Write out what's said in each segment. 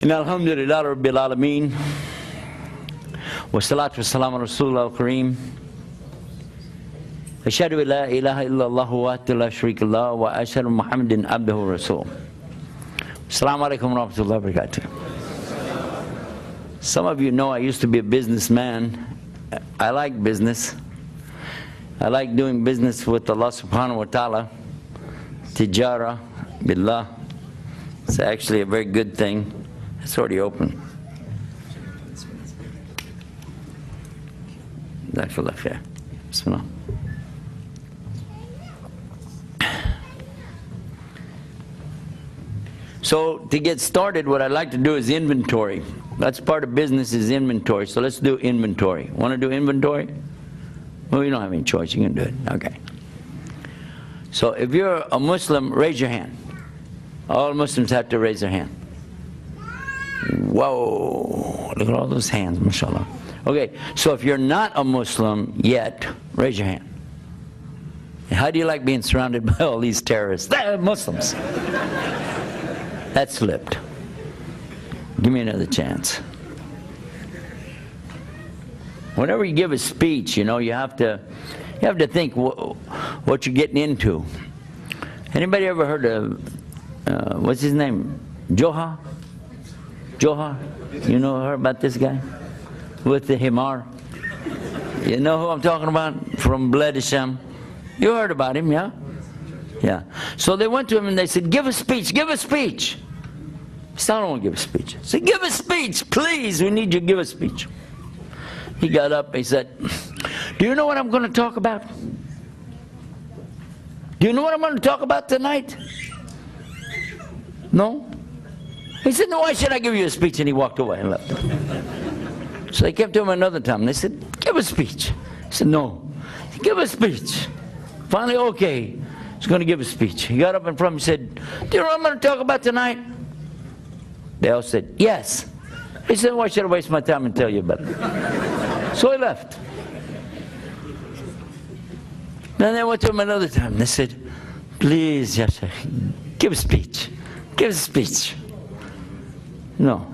إن الحمد لله رب العالمين والصلاة والسلام على رسول الله الكريم أشهد أن لا إله إلا الله وحده لا شريك له وأشهد أن محمدا عبده ورسوله. Assalamu alaikum wa rahmatullahi wa barakatuh. Some of you know I used to be a businessman. I like business. I like doing business with Allah subhanahu wa ta'ala. Tijara billah. It's actually a very good thing. It's already open. Bismillah. So to get started, what I'd like to do is inventory. That's part of business, is inventory. So let's do inventory. Want to do inventory? Well, you don't have any choice. You can do it. Okay. So if you're a Muslim, raise your hand. All Muslims have to raise their hand. Whoa, look at all those hands, mashallah. Okay, so if you're not a Muslim yet, raise your hand. How do you like being surrounded by all these terrorists? They're Muslims. That slipped. Give me another chance. Whenever you give a speech, you know, you have to think what you're getting into. Anybody ever heard of, what's his name? Johar? You know her about this guy? With the himar? You know who I'm talking about? From Bled Hashem. You heard about him, yeah? Yeah. So they went to him and they said, give a speech, give a speech. He said, I don't want to give a speech. He said, give a speech, please, we need you to give a speech. He got up, he said, do you know what I'm going to talk about? Do you know what I'm going to talk about tonight? No? He said, no, why should I give you a speech? And he walked away and left him. So they kept to him another time. They said, give a speech. He said, no, give a speech. Finally, okay, he's going to give a speech. He got up in front and said, do you know what I'm going to talk about tonight? They all said, yes. He said, why should I waste my time and tell you about it? So he left. Then they went to him another time. They said, please, Ya Sheikh, give a speech. Give a speech. No.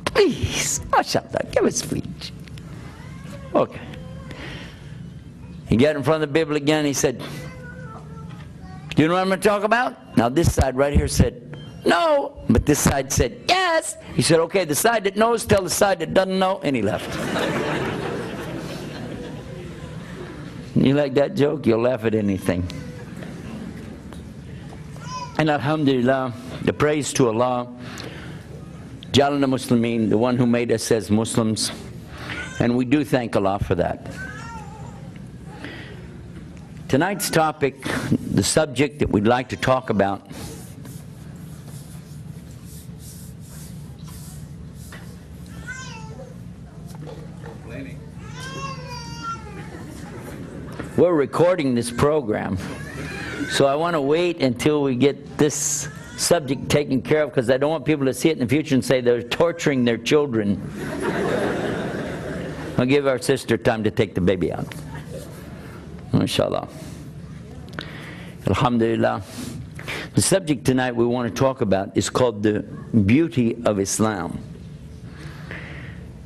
Please, mashallah, give a speech. Okay. He got in front of the Bible again. He said, do you know what I'm going to talk about? Now this side right here said, no. But this side said, yes. He said, okay, the side that knows, tell the side that doesn't know. And he left. You like that joke? You'll laugh at anything. And alhamdulillah, the praise to Allah, Jalana Muslimin, the one who made us as Muslims. And we do thank Allah for that. Tonight's topic, the subject that we'd like to talk about, we're recording this program, so I want to wait until we get this subject taken care of, because I don't want people to see it in the future and say they're torturing their children. I'll give our sister time to take the baby out. Inshallah. Alhamdulillah. The subject tonight we want to talk about is called the beauty of Islam.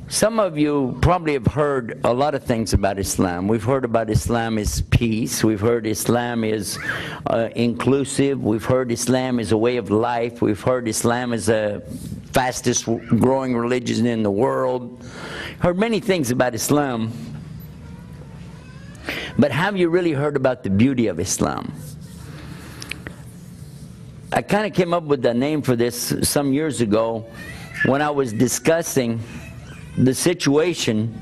Some of you probably have heard a lot of things about Islam. We've heard about Islam is peace. We've heard Islam is inclusive. We've heard Islam is a way of life. We've heard Islam is the fastest growing religion in the world. Heard many things about Islam. But have you really heard about the beauty of Islam? I kind of came up with the name for this some years ago when I was discussing the situation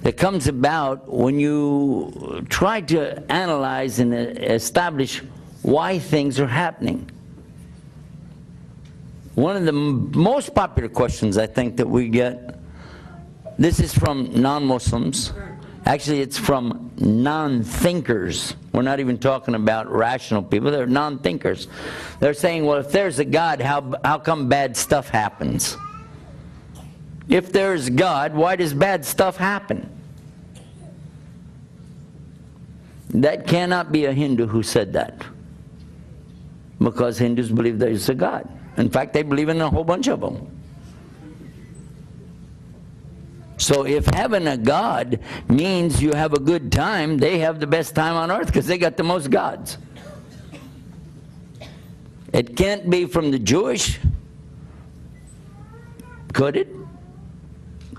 that comes about when you try to analyze and establish why things are happening. One of the most popular questions I think that we get, this is from non-Muslims. Actually, it's from non-thinkers. We're not even talking about rational people. They're non-thinkers. They're saying, well, if there's a God, how come bad stuff happens? If there's God, why does bad stuff happen? That cannot be a Hindu who said that, because Hindus believe there is a God. In fact, they believe in a whole bunch of them. So if having a God means you have a good time, they have the best time on earth because they got the most gods. It can't be from the Jewish, could it?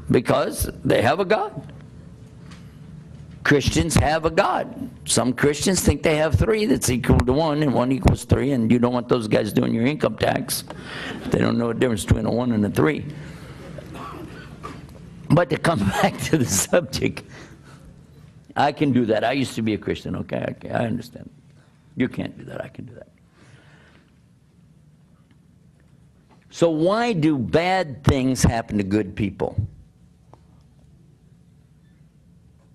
Because they have a God. Christians have a God. Some Christians think they have three that's equal to one, and one equals three, and you don't want those guys doing your income tax. They don't know the difference between a one and a three. But to come back to the subject, I can do that. I used to be a Christian, okay? I understand. You can't do that. I can do that. So why do bad things happen to good people?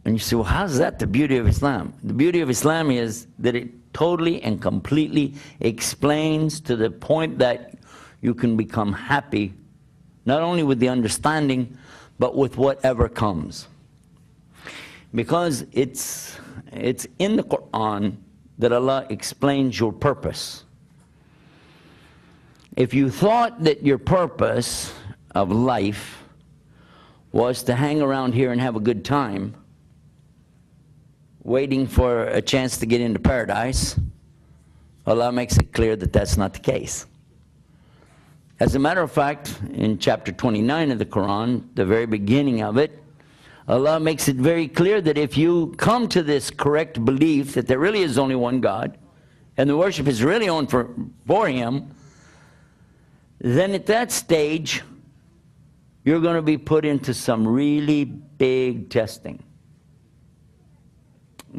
And you say, well, how's that the beauty of Islam? The beauty of Islam is that it totally and completely explains to the point that you can become happy, not only with the understanding, but with whatever comes. Because it's in the Quran that Allah explains your purpose. If you thought that your purpose of life was to hang around here and have a good time, waiting for a chance to get into paradise, Allah makes it clear that that's not the case. As a matter of fact, in chapter 29 of the Quran, the very beginning of it, Allah makes it very clear that if you come to this correct belief that there really is only one God, and the worship is really on for Him, then at that stage, you're going to be put into some really big testing.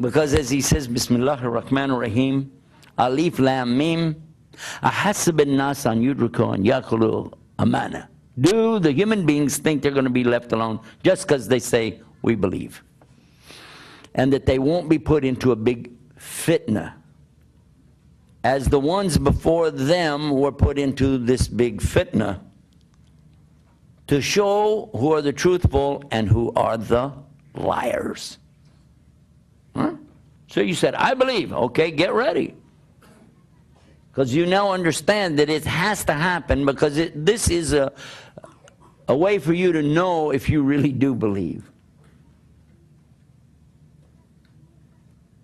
Because as he says, Bismillah ar-Rahman ar-Rahim, Alif Lam Mim, Ahasib an-nas an yudriku an yaqulu amana. Do the human beings think they're going to be left alone just because they say, we believe? And that they won't be put into a big fitna, as the ones before them were put into this big fitna, to show who are the truthful and who are the liars. Huh? So you said, I believe. Okay, get ready. Because you now understand that it has to happen, because this is a way for you to know if you really do believe.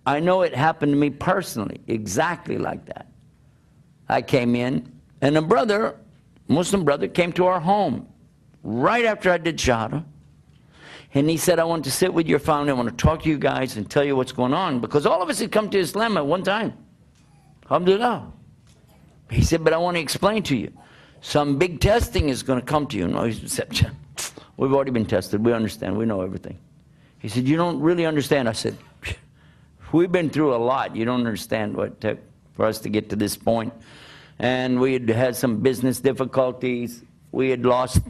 I know it happened to me personally, exactly like that. I came in, and a brother, Muslim brother, came to our home right after I did Shahada. And he said, I want to sit with your family, I want to talk to you guys and tell you what's going on. Because all of us had come to Islam at one time. Alhamdulillah. He said, but I want to explain to you. Some big testing is going to come to you. No, he said, we've already been tested. We understand. We know everything. He said, you don't really understand. I said, we've been through a lot. You don't understand what it took for us to get to this point. And we had had some business difficulties. We had lost,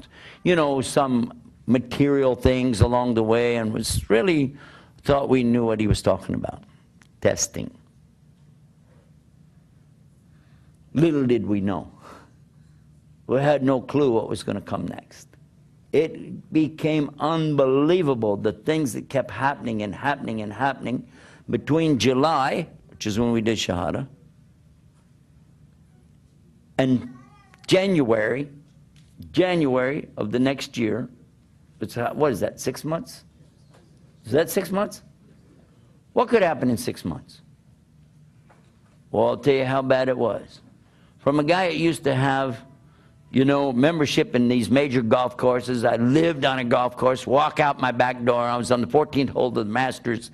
some material things along the way, and was really thought we knew what he was talking about. Testing. Little did we know. We had no clue what was going to come next. It became unbelievable, the things that kept happening and happening and happening between July, which is when we did Shahada, and January of the next year. What is that, 6 months? Is that 6 months? What could happen in 6 months? Well, I'll tell you how bad it was. From a guy that used to have, membership in these major golf courses. I lived on a golf course, walk out my back door. I was on the 14th hole of the Masters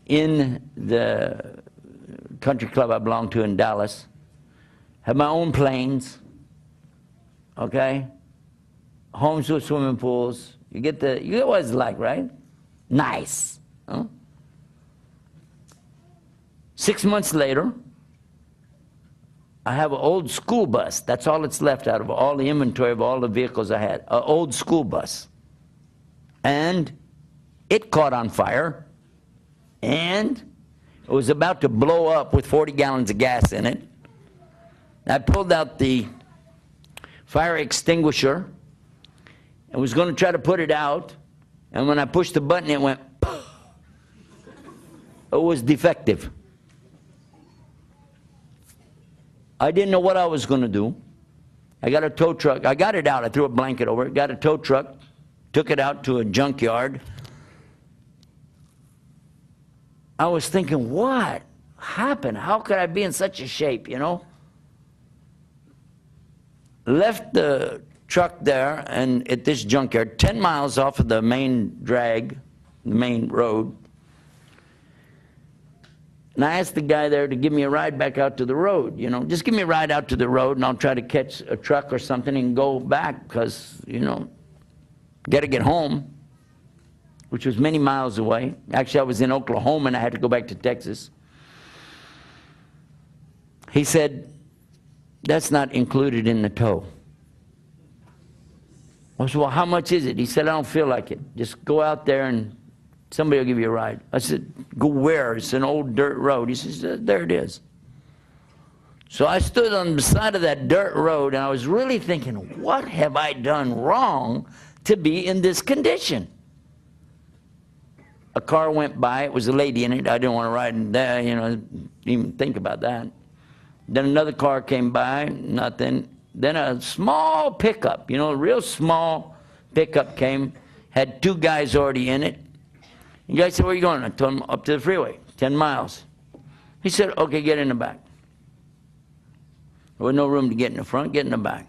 in the country club I belonged to in Dallas. Had my own planes, okay? Homes with swimming pools. You get what it's like, right? Nice. Huh? 6 months later, I have an old school bus. That's all that's left out of all the inventory of all the vehicles I had. An old school bus. And it caught on fire. And it was about to blow up with 40 gallons of gas in it. I pulled out the fire extinguisher and was going to try to put it out. And when I pushed the button, it went, it was defective. I didn't know what I was going to do. I got a tow truck. I got it out. I threw a blanket over it. Got a tow truck. Took it out to a junkyard. I was thinking, what happened? How could I be in such a shape, you know? Left the truck there and at this junkyard, 10 miles off of the main drag, the main road. And I asked the guy there to give me a ride back out to the road, you know. Just give me a ride out to the road and I'll try to catch a truck or something and go back because, you know, got to get home, which was many miles away. Actually, I was in Oklahoma and I had to go back to Texas. He said, that's not included in the tow. I said, well, how much is it? He said, I don't feel like it. Just go out there and somebody will give you a ride. I said, go where? It's an old dirt road. He says, there it is. So I stood on the side of that dirt road and I was really thinking, what have I done wrong to be in this condition? A car went by. It was a lady in it. I didn't want to ride in there, you know, even think about that. Then another car came by, nothing. Then a small pickup, you know, a real small pickup came, had 2 guys already in it. The guy said, where are you going? I told him, up to the freeway, 10 miles. He said, okay, get in the back. There was no room to get in the front, get in the back.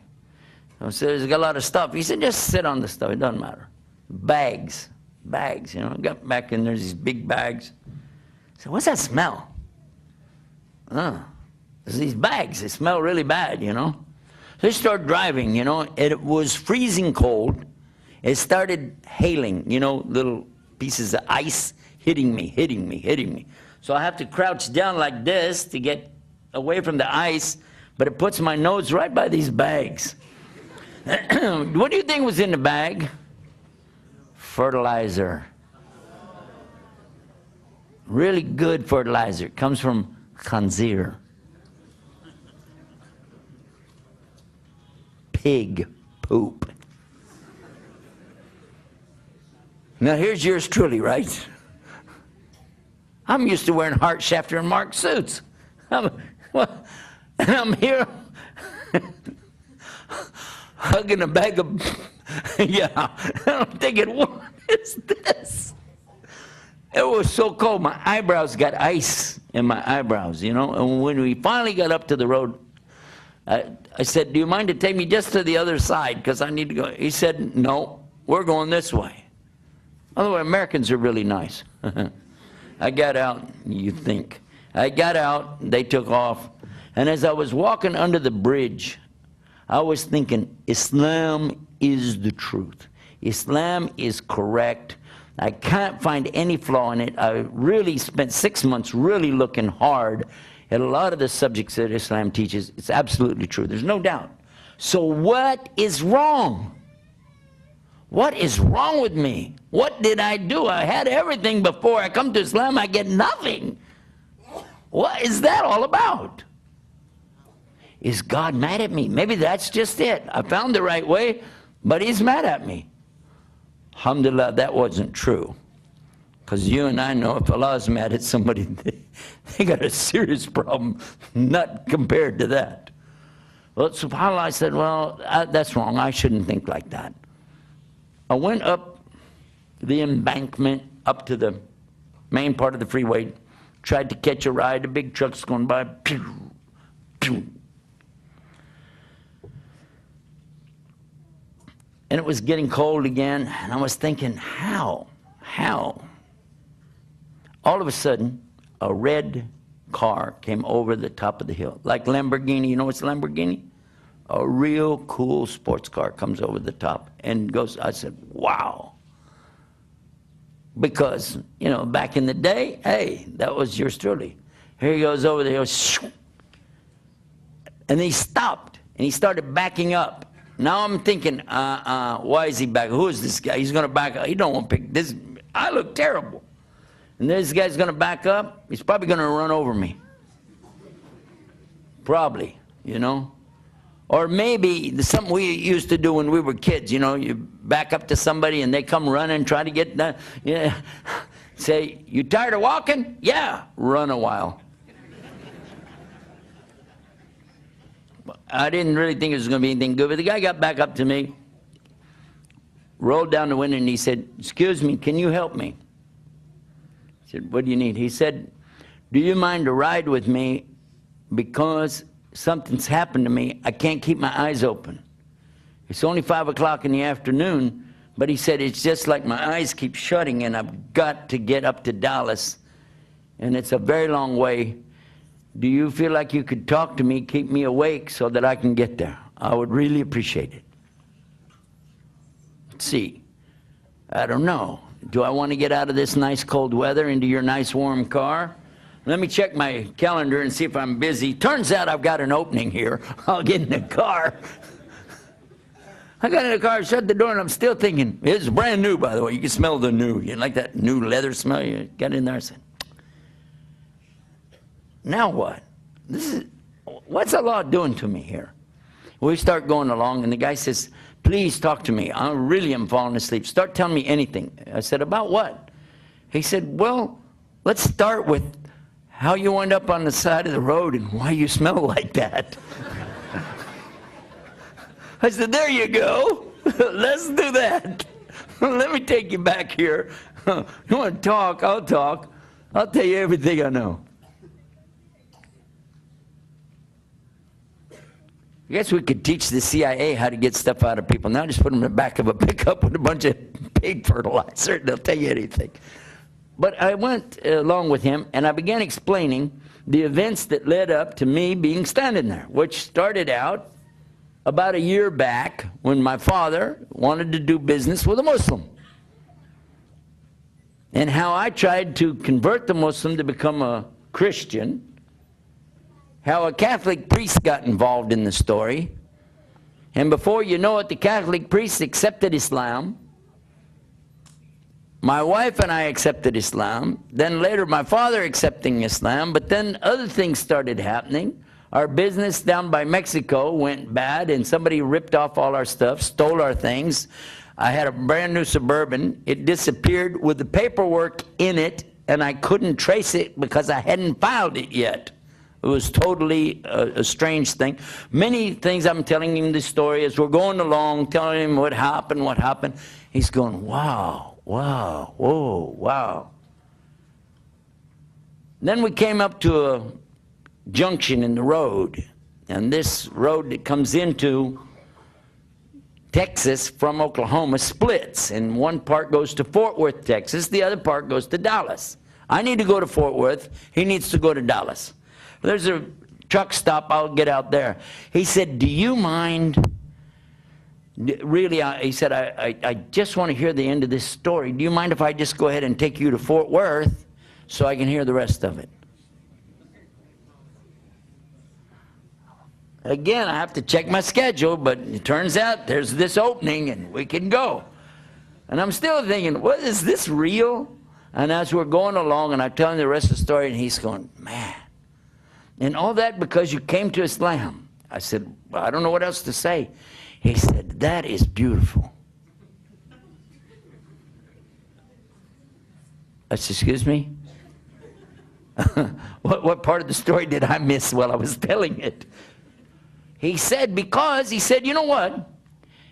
I said, there's got a lot of stuff. He said, just sit on the stuff, it doesn't matter. Bags, you know, I got back in there, these big bags. I said, what's that smell? There's these bags, they smell really bad, you know. So they started driving, you know, and it was freezing cold. It started hailing, you know, little pieces of ice hitting me. So I have to crouch down like this to get away from the ice, but it puts my nose right by these bags. What do you think was in the bag? Fertilizer. Really good fertilizer. It comes from khanzir. Pig poop. Now here's yours truly, right? I'm used to wearing Hart, Schefter, and Mark suits. And I'm here hugging a bag of, yeah. I'm thinking, what is this? It was so cold. My eyebrows got ice in my eyebrows, you know. And when we finally got up to the road, I said, do you mind to take me just to the other side because I need to go? He said, no, we're going this way. By the way, Americans are really nice. I got out, you think. I got out, they took off. And as I was walking under the bridge, I was thinking, Islam is the truth. Islam is correct. I can't find any flaw in it. I really spent 6 months really looking hard at a lot of the subjects that Islam teaches. It's absolutely true. There's no doubt. So what is wrong? What is wrong with me? What did I do? I had everything before I come to Islam. I get nothing. What is that all about? Is God mad at me? Maybe that's just it. I found the right way, but he's mad at me. Alhamdulillah, that wasn't true. Because you and I know if Allah is mad at somebody, they got a serious problem, not compared to that. Well, subhanAllah, I said, well, that's wrong. I shouldn't think like that. I went up the embankment, up to the main part of the freeway, tried to catch a ride. A big truck's going by. Pew, pew. And it was getting cold again, and I was thinking, how? All of a sudden, a red car came over the top of the hill, like Lamborghini. You know what's Lamborghini? A real cool sports car comes over the top and goes. I said, wow. Because, you know, back in the day, hey, that was yours truly. Here he goes over the hill, and he stopped, and he started backing up. Now I'm thinking, why is he back? Who is this guy? He's going to back up. He don't want to pick this. I look terrible. And this guy's going to back up. He's probably going to run over me. Probably, you know. Or maybe something we used to do when we were kids, you know, you back up to somebody and they come running, try to get done. Yeah. Say, you tired of walking? Yeah. Run a while. I didn't really think it was going to be anything good, but the guy got back up to me, rolled down the window, and he said, "Excuse me, can you help me?" I said, "What do you need?" He said, "Do you mind to ride with me because something's happened to me. I can't keep my eyes open. It's only 5 o'clock in the afternoon, but," he said, "it's just like my eyes keep shutting, and I've got to get up to Dallas, and it's a very long way. Do you feel like you could talk to me, keep me awake so that I can get there? I would really appreciate it." Let's see. I don't know. Do I want to get out of this nice cold weather into your nice warm car? Let me check my calendar and see if I'm busy. Turns out I've got an opening here. I'll get in the car. I got in the car, shut the door, and I'm still thinking, it's brand new, by the way. You can smell the new. You like that new leather smell? You got in there and said, now what? What's the law doing to me here? We start going along, and the guy says, "Please talk to me. I really am falling asleep. Start telling me anything." I said, "About what?" He said, "Well, let's start with how you end up on the side of the road and why you smell like that." I said, "There you go. Let's do that. Let me take you back here. You want to talk? I'll talk. I'll tell you everything I know." I guess we could teach the CIA how to get stuff out of people. Now just put them in the back of a pickup with a bunch of pig fertilizer. They'll tell you anything. But I went along with him, and I began explaining the events that led up to me being standing there, which started out about a year back when my father wanted to do business with a Muslim, and how I tried to convert the Muslim to become a Christian, how a Catholic priest got involved in the story, and before you know it, the Catholic priest accepted Islam. My wife and I accepted Islam. Then later my father accepting Islam, but then other things started happening. Our business down by Mexico went bad, and somebody ripped off all our stuff, stole our things. I had a brand new Suburban. It disappeared with the paperwork in it, and I couldn't trace it because I hadn't filed it yet. It was totally a strange thing. Many things I'm telling him this story as we're going along, telling him what happened. He's going, wow, wow, whoa, wow. Then we came up to a junction in the road, and this road that comes into Texas from Oklahoma splits, and one part goes to Fort Worth, Texas, the other part goes to Dallas. I need to go to Fort Worth, he needs to go to Dallas. There's a truck stop, I'll get out there. He said, "Do you mind?" Really, he said, I just want to hear the end of this story. "Do you mind if I just go ahead and take you to Fort Worth so I can hear the rest of it?" Again, I have to check my schedule, but it turns out there's this opening and we can go. And I'm still thinking, what, is this real? And as we're going along and I'm telling the rest of the story, and he's going, "Man, and all that because you came to Islam." I said, "Well, I don't know what else to say." He said, "That is beautiful." I said, "Excuse me?" What part of the story did I miss while I was telling it? He said, because, he said, "You know what?"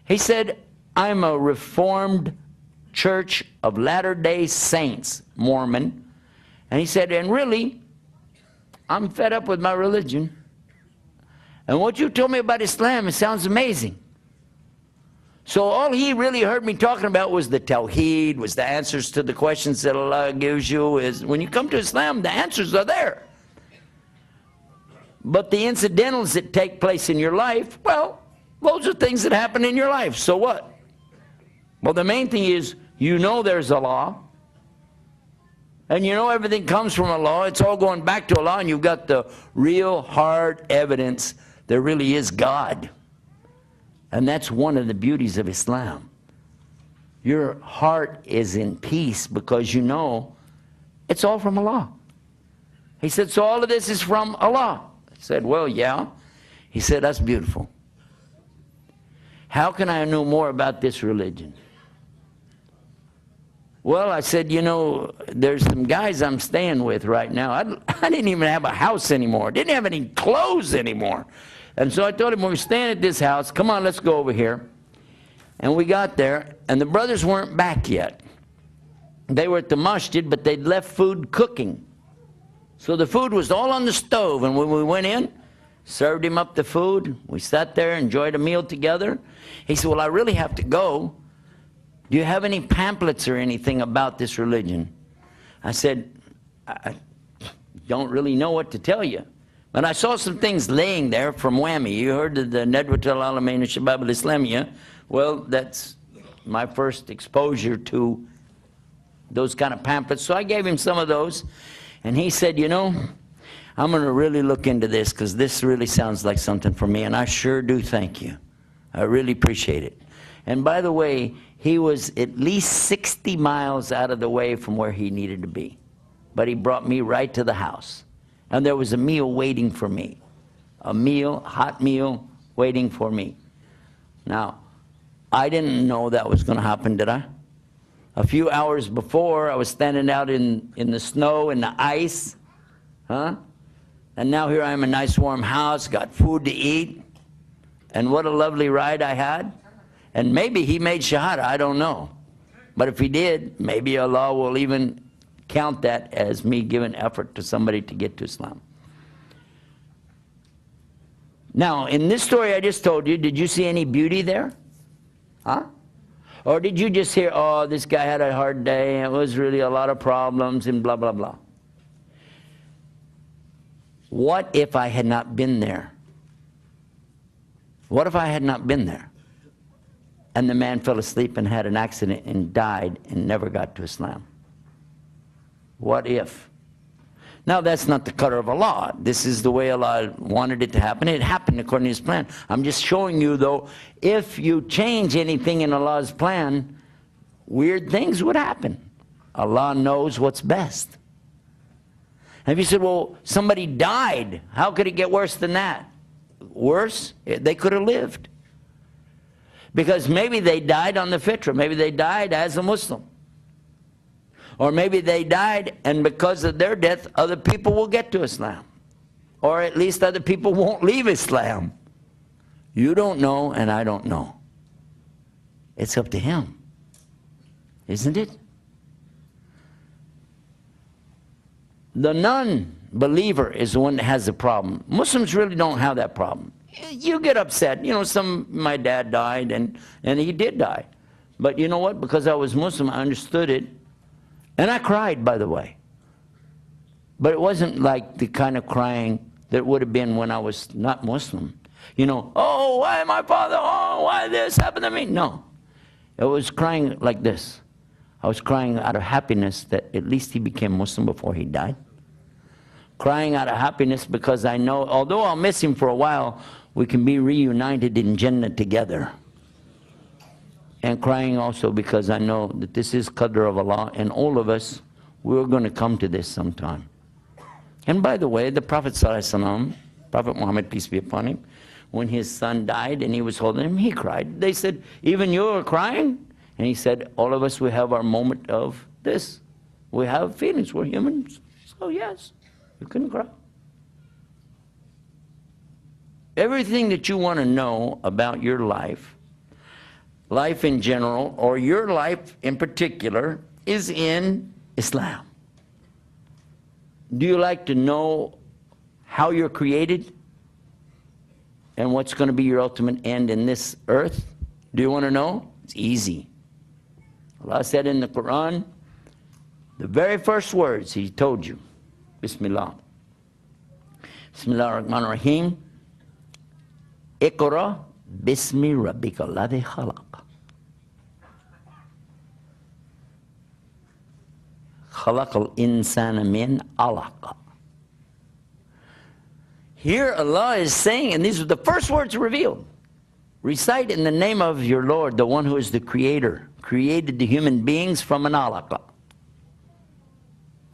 He said, "I'm a Reformed Church of Latter-day Saints Mormon." And he said, "And really, I'm fed up with my religion. And what you told me about Islam, it sounds amazing." So all he really heard me talking about was the Tawheed, was the answers to the questions that Allah gives you. Is when you come to Islam, the answers are there. But the incidentals that take place in your life, well, those are things that happen in your life. So what? Well, the main thing is, you know there's Allah. And you know everything comes from Allah. It's all going back to Allah, and you've got the real hard evidence there really is God. And that's one of the beauties of Islam. Your heart is in peace because you know it's all from Allah. He said, "So all of this is from Allah?" I said, "Well, yeah." He said, "That's beautiful. How can I know more about this religion?" Well, I said, "You know, there's some guys I'm staying with right now. I didn't even have a house anymore. Didn't have any clothes anymore. And so I told him, we're staying at this house. Come on, let's go over here. And we got there, and the brothers weren't back yet. They were at the masjid, but they'd left food cooking. So the food was all on the stove, and when we went in, served him up the food. We sat there, enjoyed a meal together. He said, well, I really have to go. Do you have any pamphlets or anything about this religion? I said, I don't really know what to tell you. But I saw some things laying there from Whammy. You heard of the Nadwat al-Alamin Shabab al-Islamiyya. Well, that's my first exposure to those kind of pamphlets. So I gave him some of those. And he said, you know, I'm going to really look into this because this really sounds like something for me. And I sure do thank you. I really appreciate it. And by the way, he was at least 60 miles out of the way from where he needed to be. But he brought me right to the house. And there was a meal waiting for me. A meal, hot meal, waiting for me. Now, I didn't know that was going to happen, did I? A few hours before, I was standing out in the snow and the ice. Huh? And now here I am in a nice warm house, got food to eat. And what a lovely ride I had. And maybe he made shahada, I don't know. But if he did, maybe Allah will even count that as me giving effort to somebody to get to Islam. Now, in this story I just told you, did you see any beauty there? Huh? Or did you just hear, oh, this guy had a hard day, and it was really a lot of problems, and blah, blah, blah? What if I had not been there? What if I had not been there? And the man fell asleep and had an accident and died and never got to Islam. What if? Now, that's not the qadr of Allah. This is the way Allah wanted it to happen. It happened according to His plan. I'm just showing you, though, if you change anything in Allah's plan, weird things would happen. Allah knows what's best. And if you said, well, somebody died, how could it get worse than that? Worse? They could have lived. Because maybe they died on the fitra. Maybe they died as a Muslim. Or maybe they died, and because of their death, other people will get to Islam. Or at least other people won't leave Islam. You don't know, and I don't know. It's up to Him. Isn't it? The non-believer is the one that has the problem. Muslims really don't have that problem. You get upset. You know, my dad died, and he did die. But you know what? Because I was Muslim, I understood it. And I cried, by the way. But it wasn't like the kind of crying that would have been when I was not Muslim. You know, oh, why my father? Oh, why this happened to me? No. It was crying like this. I was crying out of happiness that at least he became Muslim before he died. Crying out of happiness because I know, although I'll miss him for a while, we can be reunited in Jannah together. And crying also because I know that this is qadr of Allah, and all of us, we're going to come to this sometime. And by the way, the Prophet ﷺ, Prophet Muhammad, peace be upon him, when his son died and he was holding him, he cried. They said, even you are crying? And he said, all of us, we have our moment of this. We have feelings, we're humans. So yes, you can cry. Everything that you want to know about your life in general, or your life in particular, is in Islam. Do you like to know how you're created and what's going to be your ultimate end in this earth? Do you want to know? It's easy. Allah said in the Quran, the very first words He told you, Bismillah. Bismillah ar-Rahman ar-Rahim. Iqra bismi rabbika alladhi khalaq. خَلَقَ الْإِنسَانَ مِنْ عَلَقٍ. Here Allah is saying, and these are the first words revealed, recite in the name of your Lord, the one who is the creator, created the human beings from an alaqa.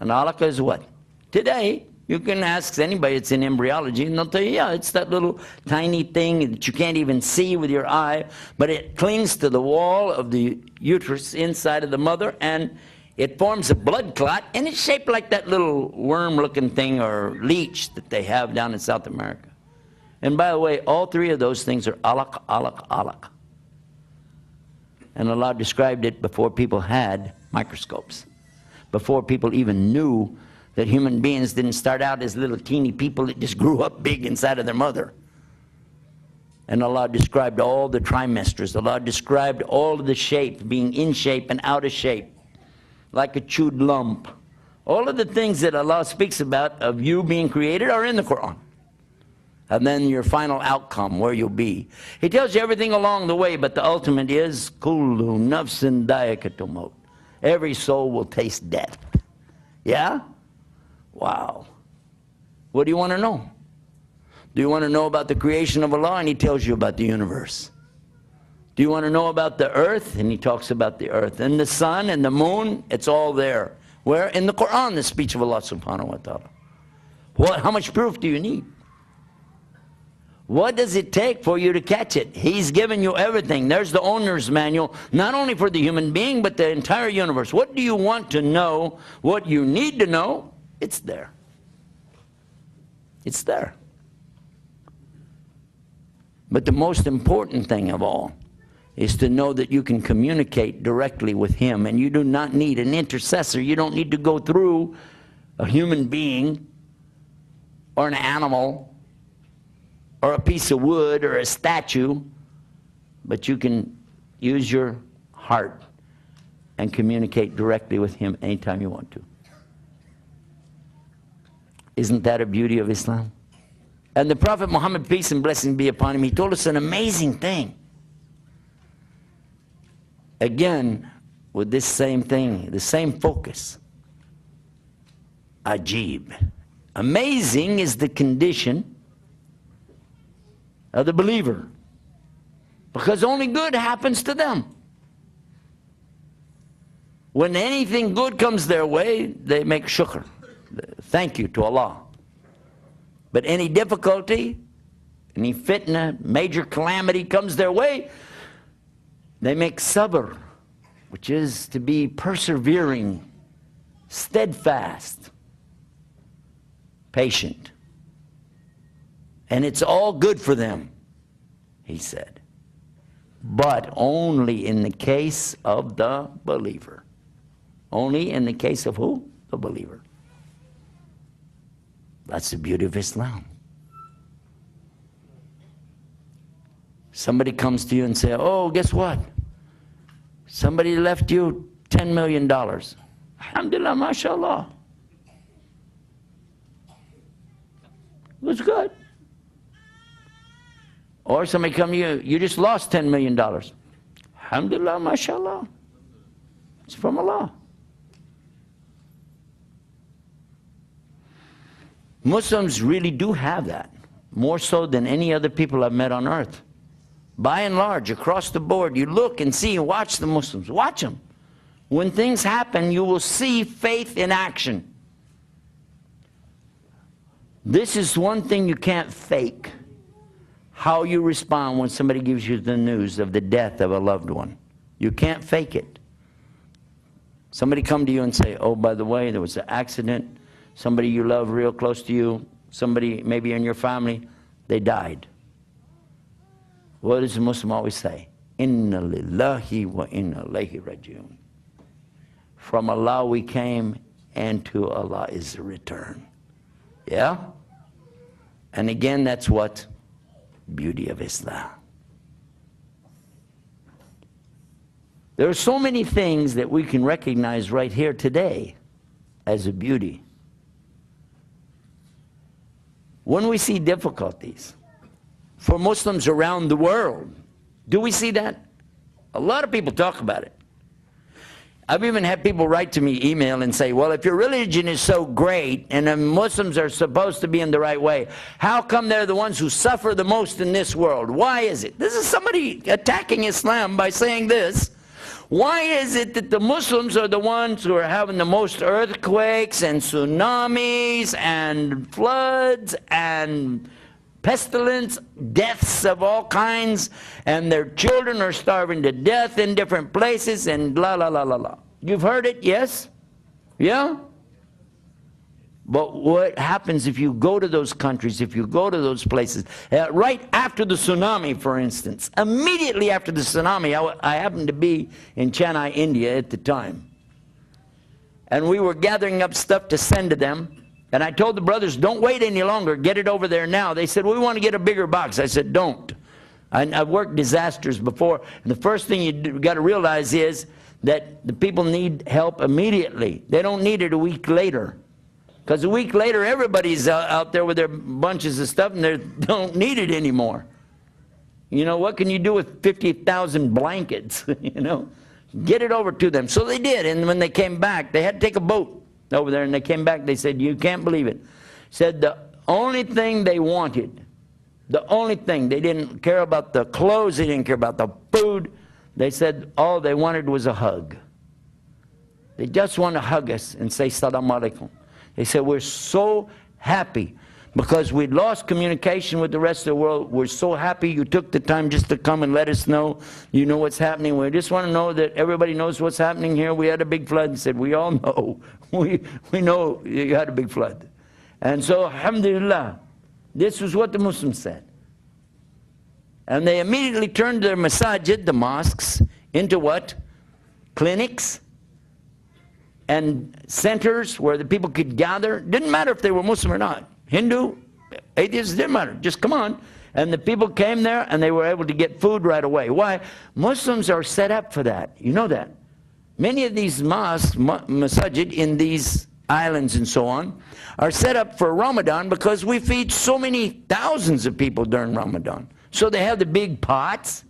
An alaqa is what? Today, you can ask anybody that's in embryology, and they'll tell you, yeah, it's that little tiny thing that you can't even see with your eye, but it clings to the wall of the uterus inside of the mother, and it forms a blood clot, and it's shaped like that little worm-looking thing or leech that they have down in South America. And by the way, all three of those things are alaq, alaq, alaq. And Allah described it before people had microscopes, before people even knew that human beings didn't start out as little teeny people that just grew up big inside of their mother. And Allah described all the trimesters. Allah described all of the shape, being in shape and out of shape, like a chewed lump. All of the things that Allah speaks about of you being created are in the Quran. And then your final outcome, where you'll be. He tells you everything along the way, but the ultimate is, Kullu nafsin da'iqatul maut. Every soul will taste death. Yeah? Wow. What do you want to know? Do you want to know about the creation of Allah? And He tells you about the universe. Do you want to know about the earth? And He talks about the earth. And the sun and the moon, it's all there. Where? In the Quran, the speech of Allah subhanahu wa ta'ala. How much proof do you need? What does it take for you to catch it? He's given you everything. There's the owner's manual, not only for the human being, but the entire universe. What do you want to know? What you need to know? It's there. It's there. But the most important thing of all is to know that you can communicate directly with Him, and you do not need an intercessor. You don't need to go through a human being or an animal or a piece of wood or a statue, but you can use your heart and communicate directly with Him anytime you want to. Isn't that a beauty of Islam? And the Prophet Muhammad, peace and blessing be upon him, he told us an amazing thing. Again, with this same thing, the same focus. Ajib. Amazing is the condition of the believer, because only good happens to them. When anything good comes their way, they make shukr, thank you to Allah. But any difficulty, any fitna, major calamity comes their way, they make sabr, which is to be persevering, steadfast, patient. And it's all good for them, he said. But only in the case of the believer. Only in the case of who? The believer. That's the beauty of Islam. Somebody comes to you and says, oh, guess what? Somebody left you $10 million. Alhamdulillah, mashallah. It was good. Or somebody come to you, you just lost $10 million. Alhamdulillah, mashallah. It's from Allah. Muslims really do have that, more so than any other people I've met on earth. By and large, across the board, you look and see and watch the Muslims. Watch them. When things happen, you will see faith in action. This is one thing you can't fake. How you respond when somebody gives you the news of the death of a loved one. You can't fake it. Somebody come to you and say, oh, by the way, there was an accident. Somebody you love real close to you, somebody maybe in your family, they died. What does a Muslim always say? Inna lillahi wa inna ilayhi rajiun. From Allah we came, and to Allah is the return. Yeah? And again, that's what? Beauty of Islam. There are so many things that we can recognize right here today as a beauty. When we see difficulties for Muslims around the world, do we see that? A lot of people talk about it. I've even had people write to me, email, and say, well, if your religion is so great and the Muslims are supposed to be in the right way, how come they're the ones who suffer the most in this world? Why is it? This is somebody attacking Islam by saying this. Why is it that the Muslims are the ones who are having the most earthquakes and tsunamis and floods and pestilence, deaths of all kinds, and their children are starving to death in different places, and la la la la la? You've heard it, yes? Yeah? But what happens if you go to those countries, if you go to those places, right after the tsunami, for instance, immediately after the tsunami, I happened to be in Chennai, India at the time. And we were gathering up stuff to send to them. And I told the brothers, don't wait any longer, get it over there now. They said, we want to get a bigger box. I said, don't. I've worked disasters before. And the first thing you got to realize is that the people need help immediately. They don't need it a week later. Because a week later, everybody's out there with their bunches of stuff and they don't need it anymore. You know, what can you do with 50,000 blankets? You know, get it over to them. So they did. And when they came back, they had to take a boat over there. And they came back, they said, you can't believe it. Said the only thing they wanted, the only thing, they didn't care about the clothes, they didn't care about the food. They said all they wanted was a hug. They just want to hug us and say, Salaam alaikum. They said, we're so happy because we'd lost communication with the rest of the world. We're so happy you took the time just to come and let us know you know what's happening. We just want to know that everybody knows what's happening here. We had a big flood. And said, we all know. We know you had a big flood. And so, alhamdulillah, this was what the Muslims said. And they immediately turned their masajid, the mosques, into what? Clinics and centers where the people could gather. Didn't matter if they were Muslim or not. Hindu, atheists, didn't matter. Just come on. And the people came there and they were able to get food right away. Why? Muslims are set up for that. You know that. Many of these mosques, masajid in these islands and so on, are set up for Ramadan because we feed so many thousands of people during Ramadan. So they have the big pots.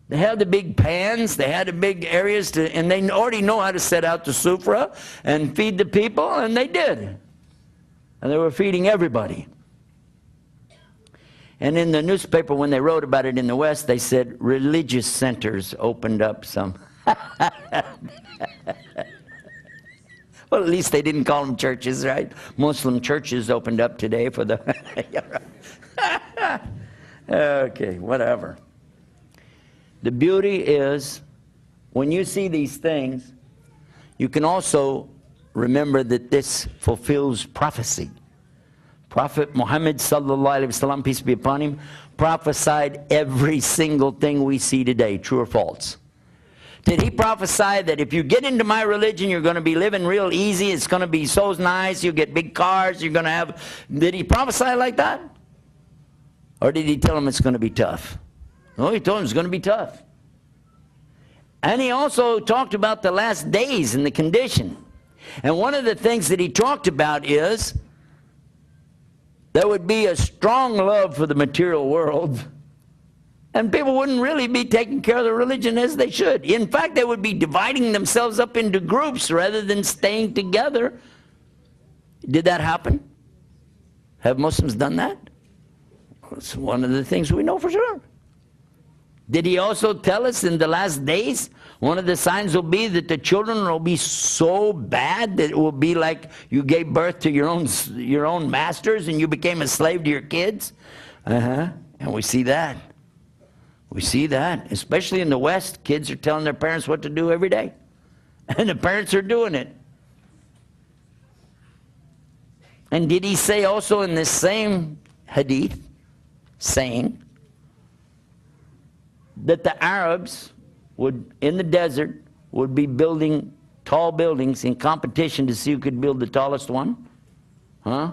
They have the big pans, they had the big areas, and they already know how to set out the sufra and feed the people, and they did. And they were feeding everybody. And in the newspaper, when they wrote about it in the West, they said religious centers opened up some. Well, at least they didn't call them churches, right? Muslim churches opened up today for the... Okay, whatever. The beauty is, when you see these things, you can also remember that this fulfills prophecy. Prophet Muhammad sallallahu alaihi wasallam, peace be upon him, prophesied every single thing we see today, true or false. Did he prophesy that if you get into my religion, you're going to be living real easy, it's going to be so nice, you get big cars, you're going to have... Did he prophesy like that? Or did he tell them it's going to be tough? No, he told them it's going to be tough. And he also talked about the last days and the condition. And one of the things that he talked about is there would be a strong love for the material world. And people wouldn't really be taking care of their religion as they should. In fact, they would be dividing themselves up into groups rather than staying together. Did that happen? Have Muslims done that? It's one of the things we know for sure. Did he also tell us in the last days, one of the signs will be that the children will be so bad that it will be like you gave birth to your own masters and you became a slave to your kids? And we see that. We see that. Especially in the West, kids are telling their parents what to do every day. And the parents are doing it. And did he say also in this same hadith, saying that the Arabs would, in the desert, would be building tall buildings in competition to see who could build the tallest one? Huh?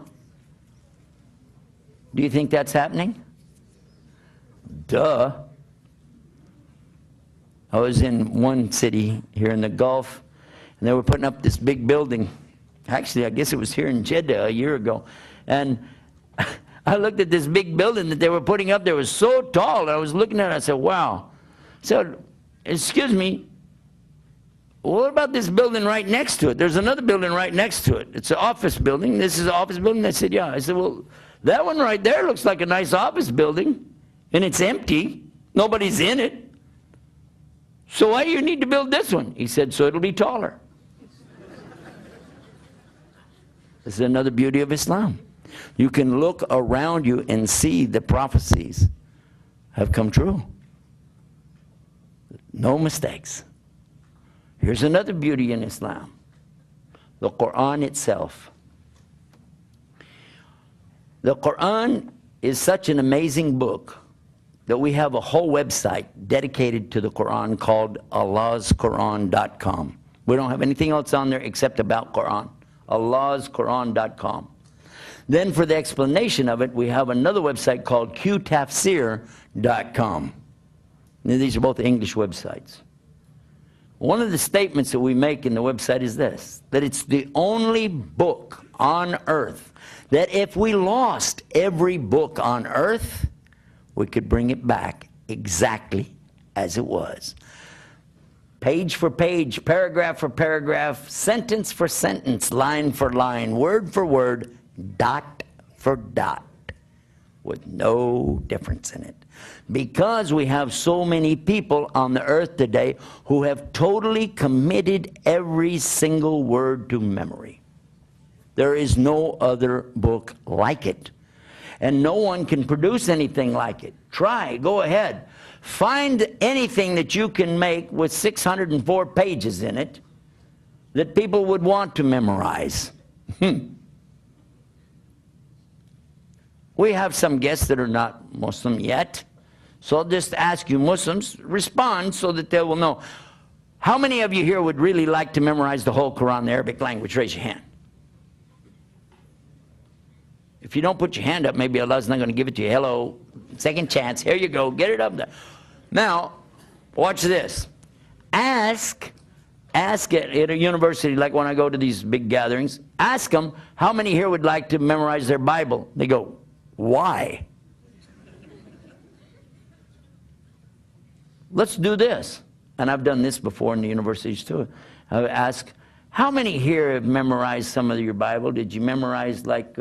Do you think that's happening? Duh. I was in one city here in the Gulf, and they were putting up this big building. Actually, I guess it was here in Jeddah a year ago. And I looked at this big building that they were putting up there. It was so tall. And I was looking at it. I said, wow. I said, excuse me, what about this building right next to it? There's another building right next to it. It's an office building. This is an office building? I said, yeah. I said, well, that one right there looks like a nice office building, and it's empty. Nobody's in it. So why do you need to build this one? He said, so it'll be taller. This is another beauty of Islam. You can look around you and see the prophecies have come true. No mistakes. Here's another beauty in Islam. The Quran itself. The Quran is such an amazing book that we have a whole website dedicated to the Quran called allahsquran.com. We don't have anything else on there except about Quran. allahsquran.com. Then for the explanation of it, we have another website called qtafsir.com. Now, these are both English websites. One of the statements that we make in the website is this, that it's the only book on earth that if we lost every book on earth, we could bring it back exactly as it was. Page for page, paragraph for paragraph, sentence for sentence, line for line, word for word, dot for dot, with no difference in it. Because we have so many people on the earth today who have totally committed every single word to memory. There is no other book like it. And no one can produce anything like it. Try, go ahead. Find anything that you can make with 604 pages in it that people would want to memorize. We have some guests that are not Muslim yet. So I'll just ask you Muslims, respond so that they will know. How many of you here would really like to memorize the whole Quran in the Arabic language? Raise your hand. If you don't put your hand up, maybe Allah's not going to give it to you. Hello, second chance. Here you go. Get it up there. Now, watch this. Ask at a university, like when I go to these big gatherings, ask them, how many here would like to memorize their Bible? They go, why? Let's do this. And I've done this before in the universities too. I would ask, how many here have memorized some of your Bible? Did you memorize like,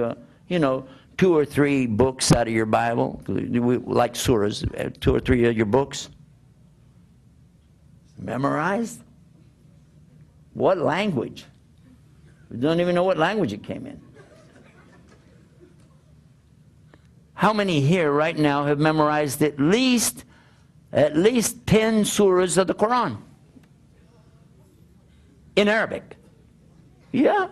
you know, 2 or 3 books out of your Bible? Like surahs, 2 or 3 of your books? Memorized? What language? We don't even know what language it came in. How many here right now have memorized at least 10 surahs of the Quran? In Arabic? Yeah.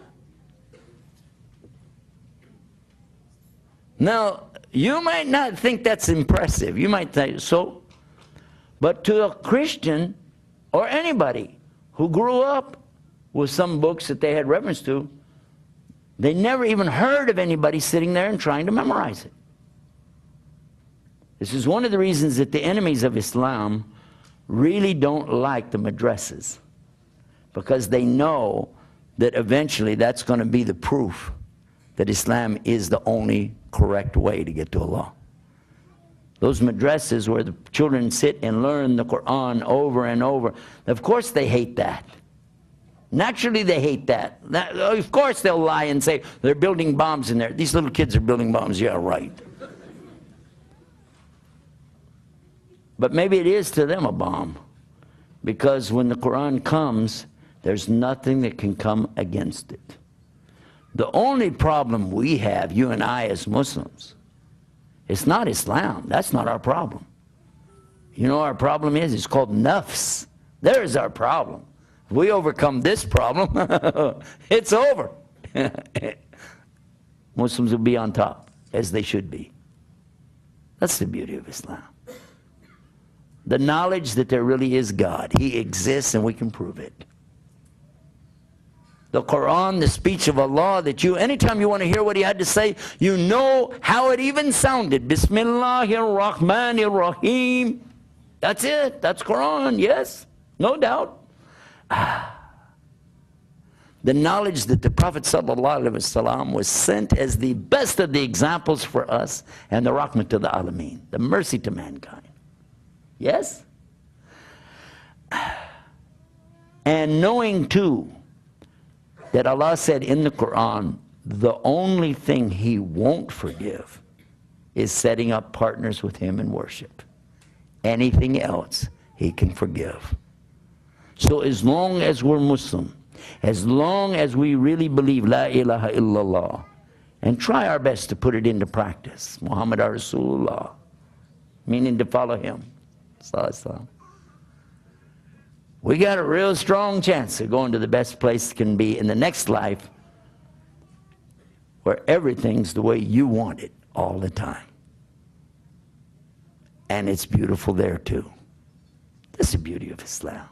Now, you might not think that's impressive. You might think so. But to a Christian or anybody who grew up with some books that they had reference to, they never even heard of anybody sitting there and trying to memorize it. This is one of the reasons that the enemies of Islam really don't like the madrasas, because they know that eventually that's going to be the proof that Islam is the only correct way to get to Allah. Those madrasas where the children sit and learn the Quran over and over, of course they hate that. Naturally they hate that. Of course they'll lie and say they're building bombs in there. These little kids are building bombs. Yeah, right. But maybe it is to them a bomb, because when the Quran comes, there's nothing that can come against it. The only problem we have, you and I as Muslims, it's not Islam. That's not our problem. You know what our problem is? It's called nafs. There's our problem. If we overcome this problem, it's over. Muslims will be on top, as they should be. That's the beauty of Islam. The knowledge that there really is God. He exists and we can prove it. The Quran, the speech of Allah, that you, anytime you want to hear what He had to say, you know how it even sounded. Bismillahir Rahmanir Rahim. That's it. That's Quran, yes. No doubt. The knowledge that the Prophet ﷺ was sent as the best of the examples for us, and the rahmah to the alameen, the mercy to mankind. Yes? And knowing too that Allah said in the Quran, the only thing He won't forgive is setting up partners with Him in worship. Anything else He can forgive. So as long as we're Muslim, as long as we really believe La ilaha illallah, and try our best to put it into practice, Muhammad Rasulullah, meaning to follow Him, we got a real strong chance of going to the best place it can be in the next life, where everything's the way you want it. all the time. And it's beautiful there too. That's the beauty of Islam.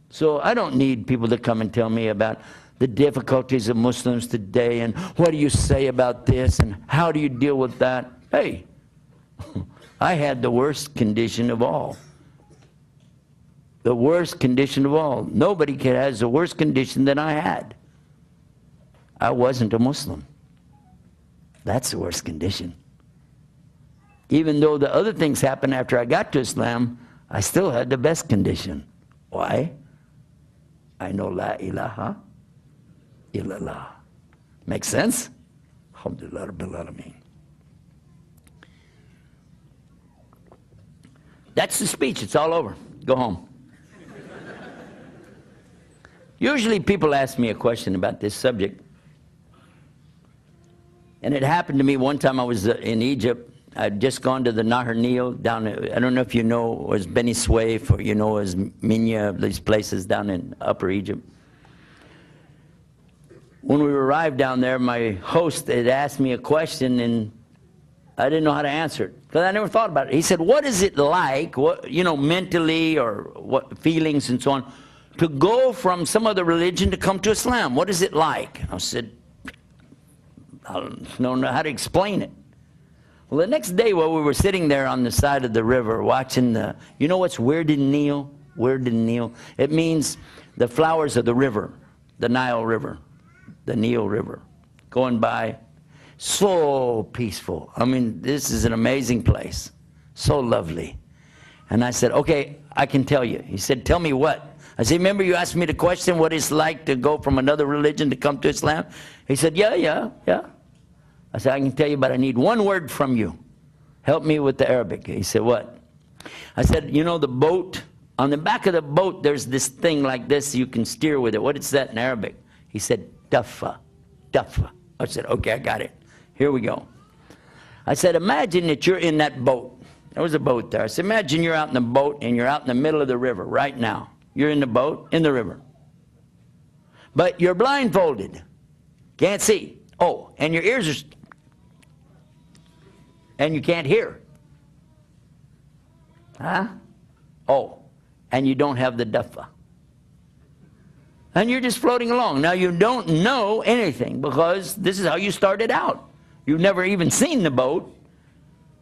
So I don't need people to come and tell me about the difficulties of Muslims today and what do you say about this and how do you deal with that. Hey, I had the worst condition of all. The worst condition of all. Nobody has the worst condition than I had. I wasn't a Muslim. That's the worst condition. Even though the other things happened after I got to Islam, I still had the best condition. Why? I know La ilaha illallah. Make sense? Alhamdulillah Rabbil Alameen. That's the speech. It's all over. Go home. Usually people ask me a question about this subject. And it happened to me one time. I was in Egypt. I'd just gone to the Nahar Nil down, I don't know if you know, it was Beni Suef, or you know as Minya, these places down in Upper Egypt. When we arrived down there, my host had asked me a question and I didn't know how to answer it because I never thought about it. He said, what is it like, what, you know, mentally or what feelings and so on, to go from some other religion to come to Islam? What is it like? I said, I don't know how to explain it. Well, the next day while we were sitting there on the side of the river watching the, you know what's Wird al-Nil? Wird al-Nil. It means the flowers of the river, the Nile River, the Nile River, going by. So peaceful. I mean, this is an amazing place. So lovely. And I said, okay, I can tell you. He said, tell me what? I said, remember you asked me the question, what it's like to go from another religion to come to Islam? He said, yeah. I said, I can tell you, but I need one word from you. Help me with the Arabic. He said, what? I said, you know the boat? On the back of the boat, there's this thing like this, you can steer with it. What is that in Arabic? He said, daffa. Daffa. I said, okay, I got it. Here we go. I said, imagine that you're in that boat. There was a boat there. I said, imagine you're out in the boat and you're out in the middle of the river right now. You're in the boat, in the river. But you're blindfolded. Can't see. Oh, and your ears are... and you can't hear. Huh? Oh, and you don't have the daffa. And you're just floating along. Now you don't know anything because this is how you started out. You've never even seen the boat.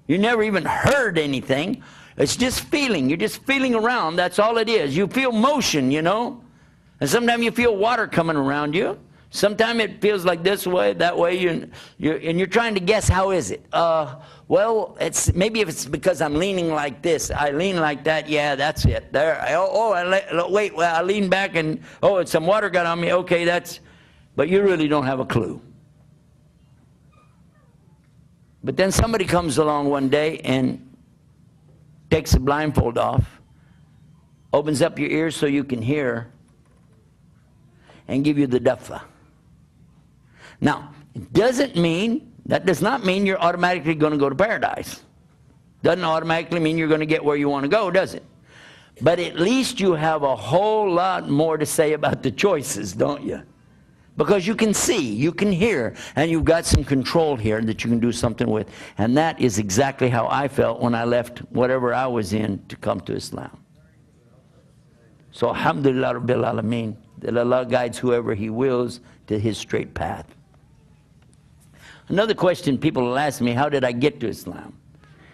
You never even heard anything. It's just feeling. You're just feeling around. That's all it is. You feel motion, you know. And sometimes you feel water coming around you. Sometimes it feels like this way, that way, and you're trying to guess how is it. Well, maybe if it's because I'm leaning like this, I lean like that. Yeah, that's it. There. Wait. Well, I lean back and it's some water got on me. Okay, that's. But you really don't have a clue. But then somebody comes along one day and takes the blindfold off, opens up your ears so you can hear, and give you the daffa. Now, that does not mean you're automatically going to go to paradise. Doesn't automatically mean you're going to get where you want to go, does it? But at least you have a whole lot more to say about the choices, don't you? Because you can see, you can hear, and you've got some control here that you can do something with. And that is exactly how I felt when I left whatever I was in to come to Islam. So, alhamdulillah Rabbil Alameen, that Allah guides whoever He wills to His straight path. Another question people will ask me, how did I get to Islam?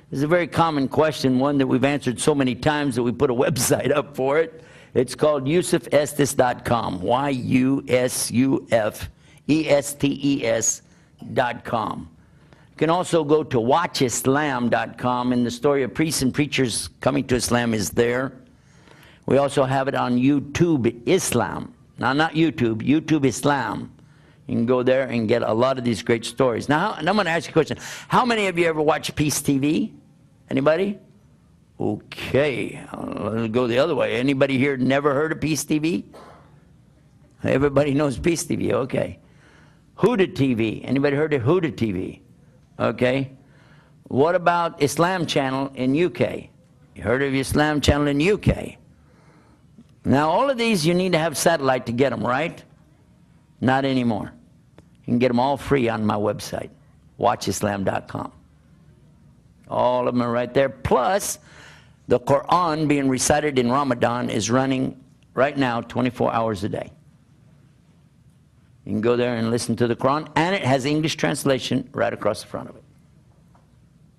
This is a very common question, one that we've answered so many times that we put a website up for it. It's called YusufEstes.com, YUSUFESTES.com. You can also go to WatchIslam.com, and the story of priests and preachers coming to Islam is there. We also have it on YouTube Islam. Now, not YouTube, YouTube Islam. You can go there and get a lot of these great stories. Now, I'm going to ask you a question. How many of you ever watch Peace TV? Anybody? Okay, I'll go the other way. Anybody here never heard of Peace TV? Everybody knows Peace TV, okay. Huda TV, anybody heard of Huda TV? Okay. What about Islam Channel in UK? You heard of Islam Channel in UK? Now all of these you need to have satellite to get them, right? Not anymore. You can get them all free on my website, watchislam.com. All of them are right there. Plus, the Quran being recited in Ramadan is running right now 24 hours a day. You can go there and listen to the Quran, and it has English translation right across the front of it.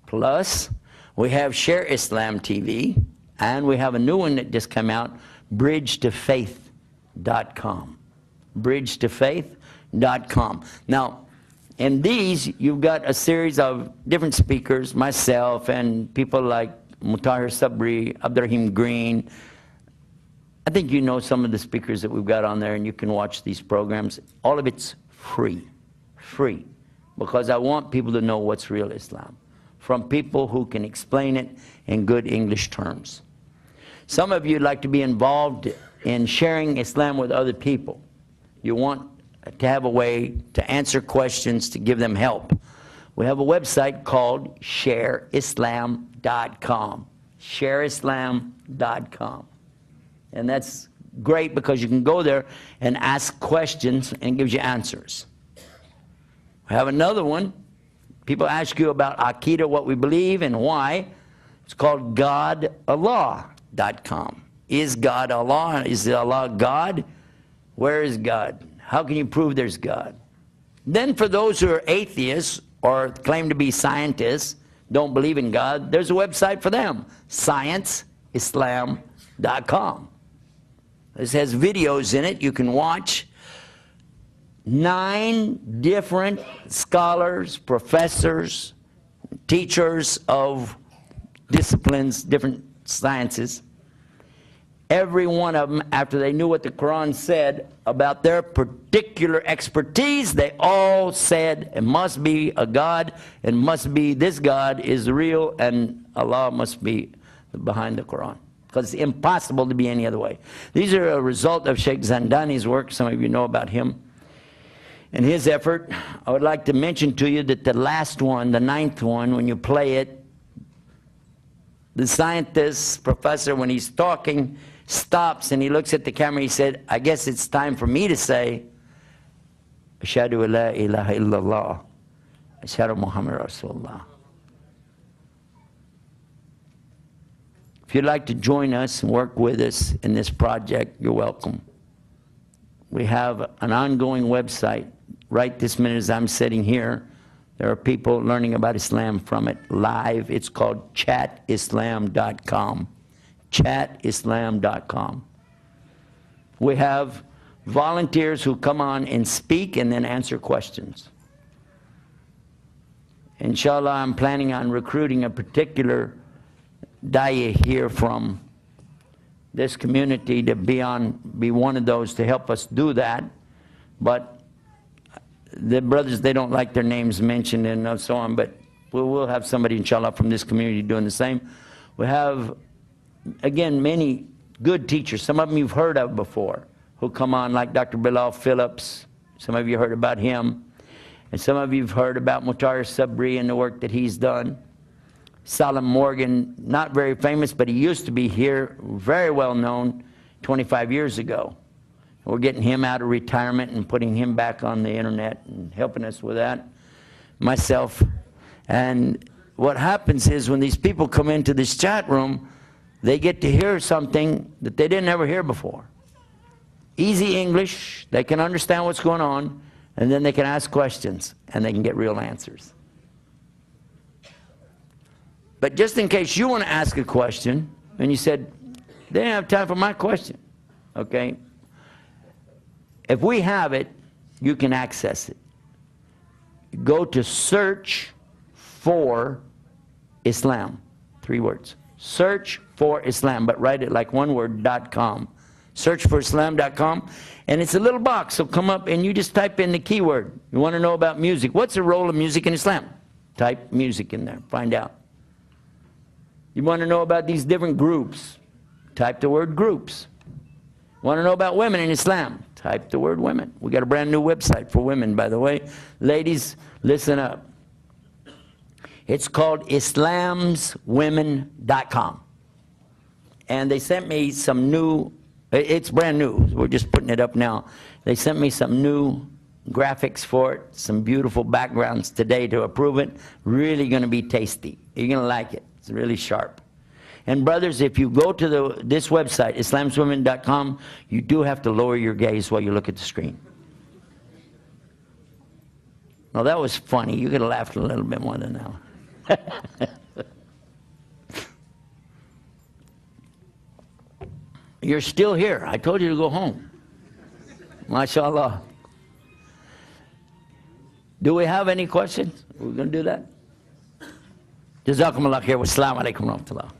Plus, we have Share Islam TV, and we have a new one that just came out, bridgetofaith.com. bridgetofaith.com. Now, in these, you've got a series of different speakers, myself and people like Mutahir Sabri, Abdurrahim Green. I think you know some of the speakers that we've got on there, and you can watch these programs. All of it's free, because I want people to know what's real Islam from people who can explain it in good English terms. Some of you like to be involved in sharing Islam with other people. You want to have a way to answer questions, to give them help. We have a website called shareislam.com. shareislam.com. And that's great because you can go there and ask questions and it gives you answers. We have another one. People ask you about Aqidah, what we believe and why. It's called godallah.com. Is God Allah? Is Allah God? Where is God? How can you prove there's God? Then for those who are atheists or claim to be scientists, don't believe in God, there's a website for them, scienceislam.com. This has videos in it you can watch. 9 different scholars, professors, teachers of disciplines, different sciences. Every one of them, after they knew what the Quran said about their particular expertise, they all said it must be a God, and must be this God is real, and Allah must be behind the Quran. Because it's impossible to be any other way. These are a result of Sheikh Zandani's work. Some of you know about him and his effort. I would like to mention to you that the last one, the 9th one, when you play it, the scientist, professor, when he's talking, stops and he looks at the camera. He said, I guess it's time for me to say, Ashhadu an la ilaha illallah, Ashhadu Muhammad Rasulullah. If you'd like to join us and work with us in this project, you're welcome. We have an ongoing website. Right this minute as I'm sitting here, there are people learning about Islam from it live. It's called chatislam.com. chatislam.com. We have volunteers who come on and speak and then answer questions. Inshallah, I'm planning on recruiting a particular Daya here from this community to be one of those to help us do that. But the brothers, they don't like their names mentioned and so on, but we'll have somebody, inshallah, from this community doing the same. We have, again, many good teachers. Some of them you've heard of before who come on, like Dr. Bilal Phillips. Some of you heard about him. And some of you have heard about Mutahir Sabri and the work that he's done. Salim Morgan, not very famous, but he used to be here, very well known 25 years ago. We're getting him out of retirement and putting him back on the internet and helping us with that, myself. And what happens is when these people come into this chat room, they get to hear something that they didn't ever hear before. Easy English, they can understand what's going on, and then they can ask questions, and they can get real answers. But just in case you want to ask a question, and you said, they didn't have time for my question, okay? If we have it, you can access it. Go to search for Islam, 3 words. Search for Islam, but write it like one word, .com. Searchforislam.com, and it's a little box. So come up and you just type in the keyword. You want to know about music. What's the role of music in Islam? Type music in there, find out. You want to know about these different groups? Type the word groups. Want to know about women in Islam? Type the word women. We got a brand new website for women, by the way. Ladies, listen up. It's called islamswomen.com. And they sent me some new, it's brand new. We're just putting it up now. They sent me some new graphics for it, some beautiful backgrounds today to approve it. Really going to be tasty. You're going to like it. It's really sharp. And brothers, if you go to this website, islamswomen.com, you do have to lower your gaze while you look at the screen. Now that was funny. You could have laughed a little bit more than that. You're still here. I told you to go home. MashaAllah. Do we have any questions? We're going to do that? Jazakumullah khair. Wassalamu alaikum wa rahmatullah.